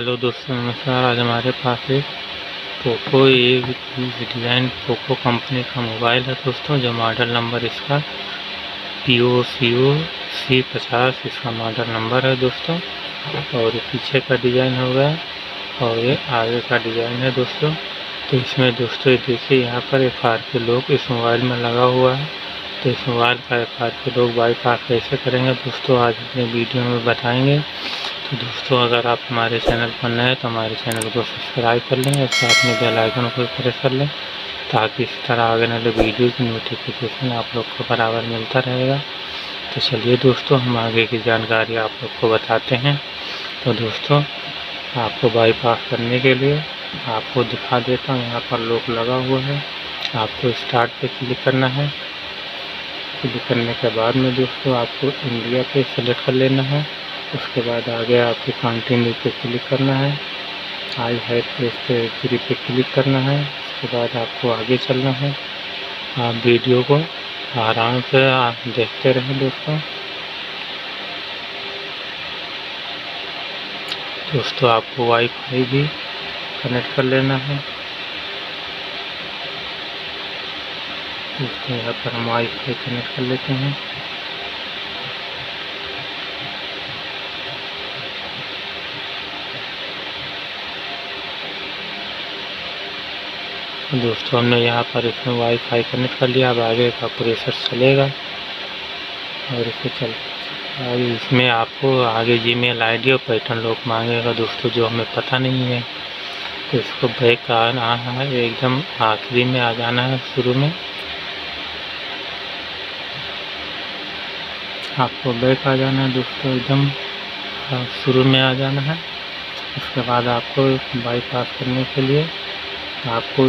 Hello दोस्तों, नमस्कार। आज हमारे पास एक पोको ए डिज़ाइन पोको कंपनी का मोबाइल है दोस्तों, जो मॉडल नंबर इसका POCO-C50 इसका मॉडल नंबर है दोस्तों। और ये पीछे का डिज़ाइन हो गया और ये आगे का डिज़ाइन है दोस्तों। तो इसमें दोस्तों देखिए, यहाँ पर FR के लोग इस मोबाइल में लगा हुआ है। तो इस मोबाइल का FR के लोग बाईपास कैसे करेंगे दोस्तों, आज अपने वीडियो में बताएंगे। तो दोस्तों, अगर आप हमारे चैनल पर नए हैं तो हमारे चैनल को सब्सक्राइब कर लें और साथ में बेल आइकन को प्रेस कर लें, ताकि इस तरह आगे वाले वीडियो की नोटिफिकेशन आप लोग को बराबर मिलता रहेगा। तो चलिए दोस्तों, हम आगे की जानकारी आप लोग को बताते हैं। तो दोस्तों, आपको बाईपास करने के लिए आपको दिखा देता हूँ। यहाँ पर लॉक लगा हुआ है, आपको स्टार्ट पे क्लिक करना है। क्लिक करने के बाद में दोस्तों आपको इंडिया पे सेलेक्ट कर लेना है। उसके बाद आगे आपको कंटिन्यू पे क्लिक करना है। आई हैव पे 3 पे क्लिक करना है। उसके बाद आपको आगे चलना है। आप वीडियो को आराम से आप देखते रहें दोस्तों। आपको वाईफाई भी कनेक्ट कर लेना है दोस्तों। यहाँ पर हम वाईफाई कनेक्ट कर लेते हैं। दोस्तों, हमने यहाँ पर इसमें वाईफाई कनेक्ट कर लिया। अब आगे का प्रोसेस चलेगा और इसे चल आगे इसमें आपको आगे जीमेल आईडी और पैटर्न लॉक मांगेगा दोस्तों, जो हमें पता नहीं है। तो इसको बैक आना है, एकदम आखिरी में आ जाना है। शुरू में आपको बैक आ जाना है दोस्तों, एकदम शुरू में आ जाना है। उसके बाद आपको बाईपास करने के लिए आपको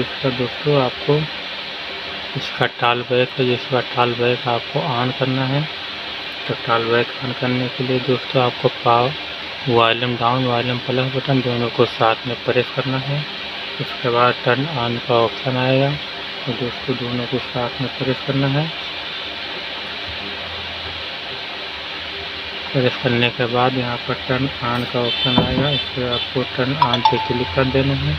इसका टॉल बैक है, जिसका टॉल बैक आपको ऑन करना है। तो टॉल बैक ऑन करने के लिए दोस्तों आपको volume down volume plus button दोनों को साथ में प्रेस करना है। उसके बाद टर्न ऑन का ऑप्शन आएगा, तो दोस्तों दोनों को साथ में प्रेस करना है। प्रेस करने के बाद यहाँ पर टर्न ऑन का ऑप्शन आएगा, इससे आपको टर्न ऑन पे क्लिक कर देना है।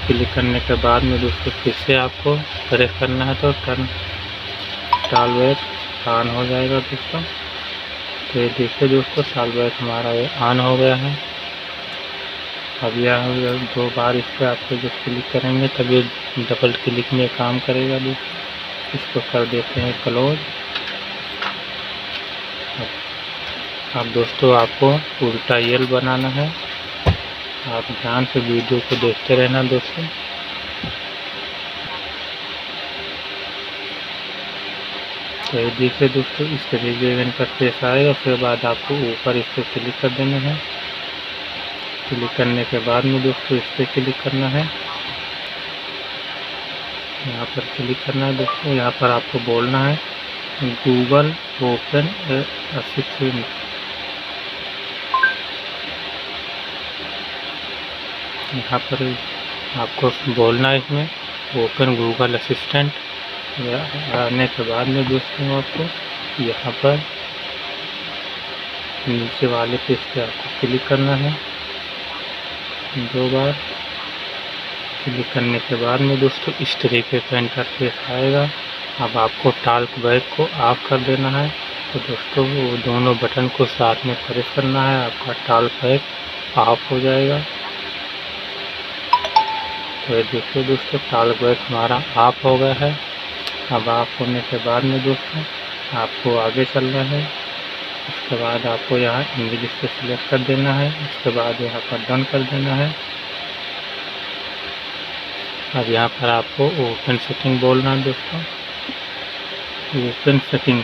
क्लिक करने के बाद में दोस्तों फिर से आपको प्रेस करना है, तो टॉल बैक ऑन हो जाएगा दोस्तों। तो ये देखिए दोस्तों, टॉल बैक हमारा ये ऑन हो गया है। अब यह 2 बार इस पर आपको जब क्लिक करेंगे तब ये डबल क्लिक में काम करेगा दोस्तों। इसको कर देते हैं क्लोज। अब दोस्तों आपको उल्टा यल बनाना है। आप ध्यान से वीडियो को देखते रहना दोस्तों। तो ये देखिए दोस्तों, इस तरीके का इंटरफेस आएगा। उसके बाद आपको ऊपर इस पर क्लिक कर देना है। क्लिक करने के बाद में दोस्तों इस पर क्लिक करना है। यहाँ पर क्लिक करना है दोस्तों। यहाँ पर आपको बोलना है गूगल ओपन असिस्टेंट। यहाँ पर आपको बोलना है इसमें ओपन गूगल असिस्टेंट। आने के बाद में दोस्तों आपको यहाँ पर नीचे वाले पेज पे आपको क्लिक करना है 2 बार। क्लिक करने के बाद में दोस्तों इस तरीके का इंटरफेस आएगा। अब आपको टॉक बैक को ऑफ कर देना है। तो दोस्तों वो दोनों बटन को साथ में प्रेस करना है, आपका टॉक बैक ऑफ हो जाएगा। तो ये देखिए दोस्तों, टॉक बैक हमारा ऑफ हो गया है। अब ऑफ होने के बाद में दोस्तों आपको आगे चलना है। उसके बाद आपको यहाँ इंग्लिश पे सिलेक्ट कर देना है। उसके बाद यहाँ पर डन कर देना है। अब यहाँ पर आपको ओपन सेटिंग बोलना है दोस्तों, ओपन सेटिंग।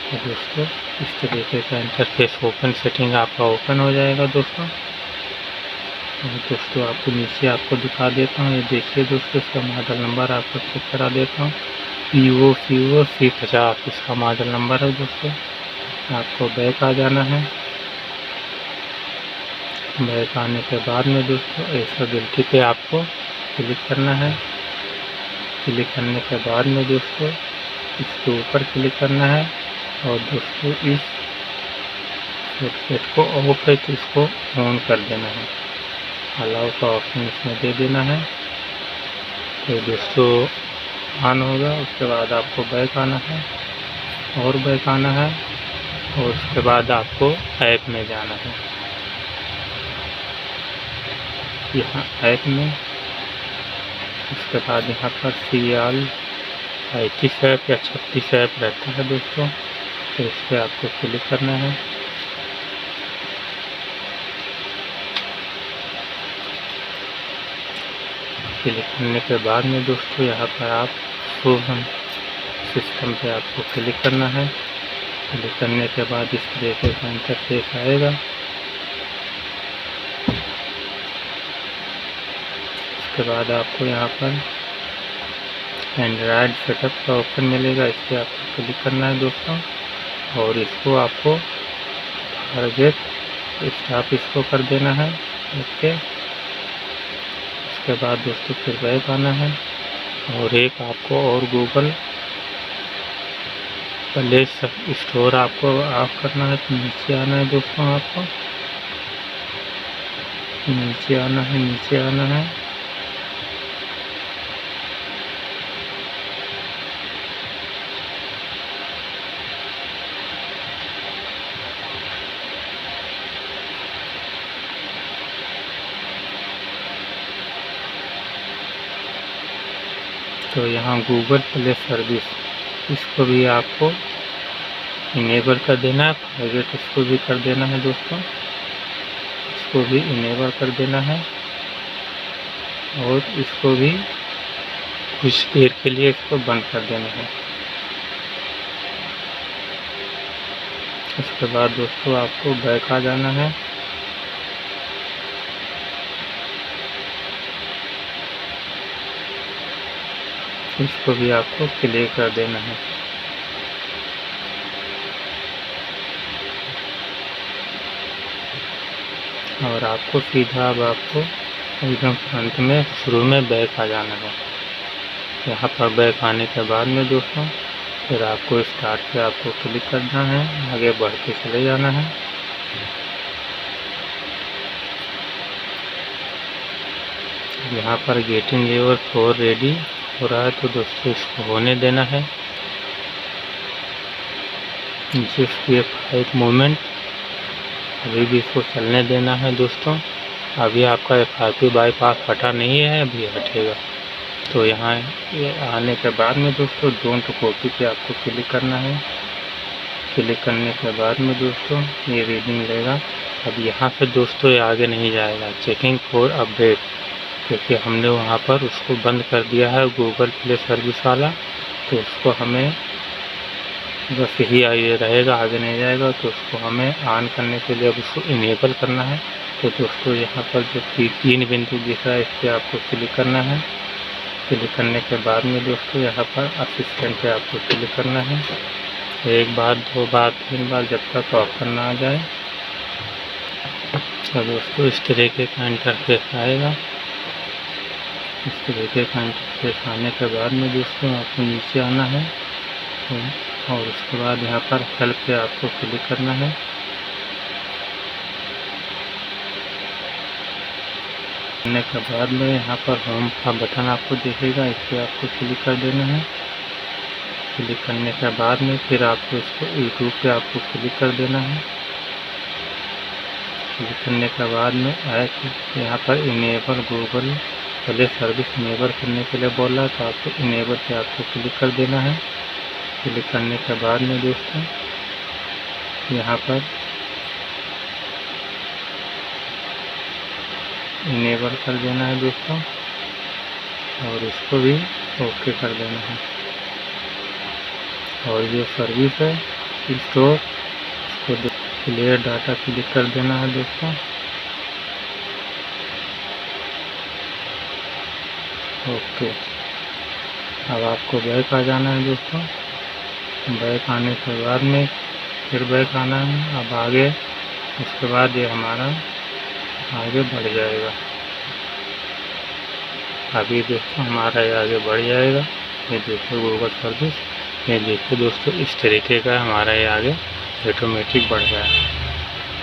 तो दोस्तों इस तरीके का इंटरफेस ओपन सेटिंग आपका ओपन हो जाएगा दोस्तों। दोस्तों आपको नीचे आपको दिखा देता हूँ। ये देखिए दोस्तों, इसका मॉडल नंबर आपको चेक करा देता हूँ। POCO-C50 इसका मॉडल नंबर है दोस्तों। आपको बैक आ जाना है। बैक आने के बाद में दोस्तों एलिजिबिलिटी पे आपको क्लिक करना है। क्लिक करने के बाद में दोस्तों इसके ऊपर क्लिक करना है और दोस्तों इस हेडसेट को ऑफ है तो इसको ऑन कर देना है, अलाउ का ऑप्शन इसमें दे देना है। तो दोस्तों ऑन होगा, उसके बाद आपको बैक आना है और बैक आना है और उसके बाद आपको ऐप में जाना है। यहाँ ऐप में उसके बाद यहाँ पर CL 35 ऐप या 36 ऐप रहता है दोस्तों, तो इस पर आपको क्लिक करना है। क्लिक करने के बाद में दोस्तों यहाँ पर आप शो सिस्टम पे आपको क्लिक करना है। क्लिक करने के बाद इस तरीके का इंटरफेस आएगा। उसके बाद आपको यहाँ पर एंड्रॉयड सेटअप का ऑप्शन मिलेगा, इस पर आपको क्लिक करना है दोस्तों और इसको आपको टारगेट स्टॉप इसको कर देना है। ओके, उसके बाद दोस्तों फिर बैक आना है और एक आपको और गूगल प्ले स्टोर आपको ऑफ करना है। तो नीचे आना है दोस्तों, आपको नीचे आना है, नीचे आना है तो यहाँ गूगल प्ले सर्विस इसको भी आपको इनेबल कर देना है। प्राइवेट इसको भी कर देना है दोस्तों, इसको भी इनेबल कर देना है और इसको भी कुछ देर के लिए इसको बंद कर देना है। उसके बाद दोस्तों आपको बैक आ जाना है। इसको भी आपको क्लियर कर देना है। और आपको सीधा अब आपको एकदम फ्रंट में शुरू में बैक आ जाना है। यहाँ पर बैक आने के बाद में दोस्तों फिर आपको स्टार्ट पे आपको क्लिक करना है, आगे बढ़ के चले जाना है। यहाँ पर गेटिंग योर फोन रेडी हो रहा है तो दोस्तों इसको होने देना है। जस्ट ये 5 मोमेंट अभी भी इसको चलने देना है दोस्तों। अभी आपका FRP बाईपास हटा नहीं है, अभी हटेगा। तो यहाँ ये आने के बाद में दोस्तों डोंट कॉपी पे आपको क्लिक करना है। क्लिक करने के बाद में दोस्तों ये रीडिंग लेगा। अब यहाँ से दोस्तों ये आगे नहीं जाएगा। चेकिंग फॉर अपडेट, क्योंकि हमने वहाँ पर उसको बंद कर दिया है गूगल प्ले सर्विस वाला, तो उसको हमें बस यही ये रहेगा, आगे नहीं जाएगा। तो उसको हमें ऑन करने के लिए अब उसको इनेबल करना है। तो दोस्तों यहाँ पर जो 3 बिंदु दिख रहा है इस पर आपको क्लिक करना है। क्लिक करने के बाद में दोस्तों यहाँ पर असिस्टेंट पे आपको क्लिक करना है। 1 बार 2 बार 3 बार जब तक ऑप्शन ना आ जाए। तो दोस्तों इस तरीके का इंटरफेस आएगा। इस तरीके का इंटरफेस आने के बाद में दोस्तों आपको नीचे आना है और उसके बाद यहाँ पर हेल्प पे आपको क्लिक करना है। करने के बाद में यहाँ पर होम का बटन आपको दिखेगा, इस पर आपको क्लिक कर देना है। क्लिक करने के बाद में फिर आपको इसको यूट्यूब पे आपको क्लिक कर देना है। क्लिक करने के बाद में ऐप यहाँ पर enable Google play service enable करने के लिए बोल रहा है, तो आपको इनेबल पे आपको क्लिक कर देना है। क्लिक करने के बाद में दोस्तों यहाँ पर इनेबल कर देना है दोस्तों और इसको भी ओके कर देना है। और जो सर्विस है स्टोर इसको क्लियर डाटा क्लिक कर देना है दोस्तों। ओके, अब आपको बैक आ जाना है दोस्तों। बैक आने के बाद में फिर बैक आना है। अब आगे उसके बाद ये हमारा आगे बढ़ जाएगा। अभी दोस्तों हमारा ये आगे बढ़ जाएगा। ये देखिए गूगल सर्विस, ये देखिए दोस्तों इस तरीके का हमारा ये आगे ऑटोमेटिक बढ़ गया।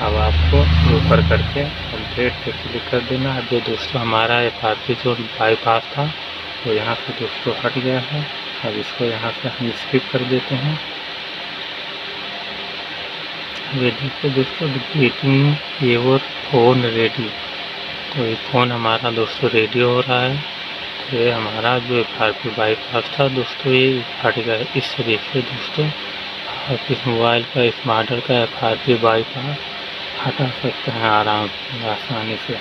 अब आपको ऊपर करके अपडेट पे क्लिक कर देना। अब जो दोस्तों हमारा FRP जो बाईपास था वो यहाँ से दोस्तों हट गया है। अब इसको यहाँ से हम स्किप कर देते हैं। ये देखिए दोस्तों, गेटिंग योर फ़ोन रेडी। तो ये फ़ोन हमारा दोस्तों रेडी हो रहा है। तो ये हमारा जो FRP बाईपास था दोस्तों ये हट गया है। इस तरीके से दोस्तों आप इस मोबाइल का, इस मॉडल का FRP बाईपास हटा सकते हैं आराम से, आसानी से।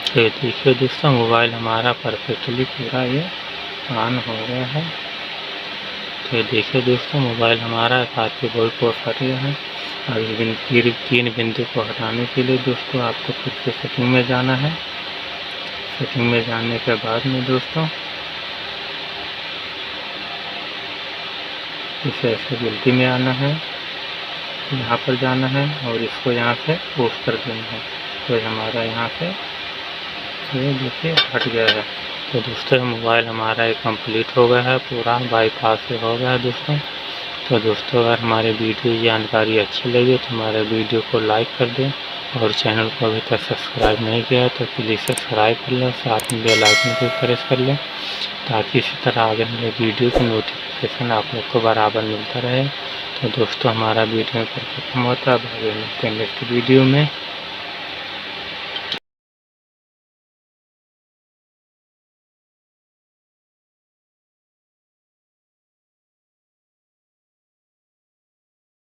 तो ये देखिए दोस्तों, मोबाइल हमारा परफेक्टली पूरा ये ऑन हो गया है। तो ये देखिए दोस्तों, मोबाइल हमारा FRP बाईपास हट गया है। अब इस तीन बिंदु को हटाने के लिए दोस्तों आपको फिर से सेटिंग में जाना है। सेटिंग में जाने के बाद में दोस्तों इसे एक्सेसिबिलिटी में आना है, यहाँ पर जाना है और इसको यहाँ से ऑफ कर देना है। तो हमारा यहाँ से ये देखिए हट गया है। तो दोस्तों मोबाइल हमारा ये कंप्लीट हो गया है, पूरा बाईपास से हो गया है दोस्तों। तो दोस्तों अगर हमारे वीडियो की जानकारी अच्छी लगी तो हमारे वीडियो को लाइक कर दें और चैनल को अभी तक सब्सक्राइब नहीं किया है तो प्लीज़ सब्सक्राइब कर लें, साथ में बेल आइकन को प्रेस कर लें ताकि इसी तरह आगे मेरे वीडियो की नोटिफिकेशन आप लोग को बराबर मिलता रहे। तो दोस्तों हमारा वीडियो पर खत्म होता है। अब आगे मिलते हैं नेक्स्ट वीडियो में।